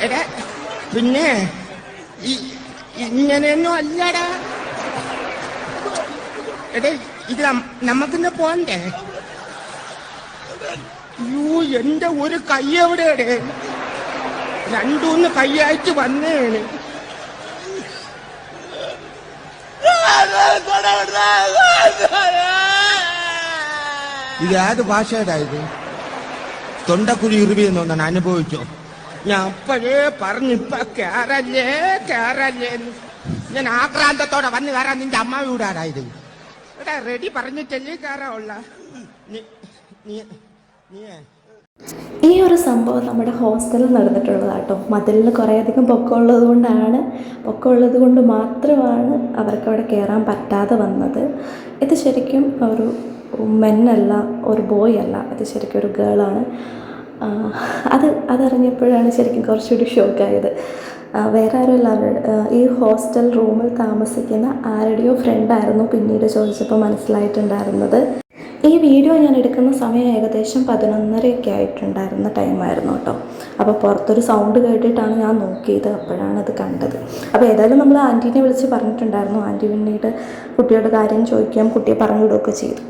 എടാ പിന്നെ ഇങ്ങനെയൊന്നും അല്ലടാ. എടേ ഇത് നമുക്കിന്ന് പോണ്ടേ? യൂ എന്റെ ഒരു കൈ എവിടെയടേ? രണ്ടൂന്ന് കൈയായിട്ട് വന്നേണ്. ഇത് ഏത് ഭാഷയുടെ ഇത്? തൊണ്ടക്കുഴി ഇറുവിയെന്ന് തോന്നാണ്. അനുഭവിച്ചോ? ഞാൻ അപ്പോഴേ പറഞ്ഞിപ്പ കേറല്ലേ ഞാൻ ആക്രാന്തത്തോടെ വന്ന് കയറാൻ നിന്റെ അമ്മ വീടാടായത്. എടാ റെഡി പറഞ്ഞിട്ടല്ലേ കയറാവുള്ള. ഈ ഒരു സംഭവം നമ്മുടെ ഹോസ്റ്റലിൽ നടന്നിട്ടുള്ളതാട്ടോ. മതിലിന് കുറേയധികം പൊക്കമുള്ളത് കൊണ്ട് മാത്രമാണ് അവർക്ക് അവിടെ കയറാൻ പറ്റാതെ വന്നത്. ഇത് ശരിക്കും ഒരു മെന്നല്ല, ഒരു ബോയ് അല്ല, ഇത് ശരിക്കും ഒരു ഗേളാണ്. അതറിഞ്ഞപ്പോഴാണ് ശരിക്കും കുറച്ചുകൂടി ഷോക്കായത്. വേറെ ആരുമല്ല, ഈ ഹോസ്റ്റൽ റൂമിൽ താമസിക്കുന്ന ആരുടെയോ ഫ്രണ്ടായിരുന്നു പിന്നീട് ചോദിച്ചപ്പോൾ മനസ്സിലായിട്ടുണ്ടായിരുന്നത്. ഈ വീഡിയോ ഞാൻ എടുക്കുന്ന സമയം ഏകദേശം 11:30 ആയിട്ടുണ്ടായിരുന്ന ടൈമായിരുന്നു കേട്ടോ. അപ്പോൾ പുറത്തൊരു സൗണ്ട് കേട്ടിട്ടാണ് ഞാൻ നോക്കിയത്. അപ്പോഴാണ് അത് കണ്ടത്. അപ്പോൾ ഏതായാലും നമ്മൾ ആൻറ്റീനെ വിളിച്ച് പറഞ്ഞിട്ടുണ്ടായിരുന്നു. ആൻറ്റി പിന്നീട് കുട്ടിയുടെ കാര്യം ചോദിക്കുകയും കുട്ടിയെ പറഞ്ഞു വിടുകയൊക്കെ ചെയ്തു.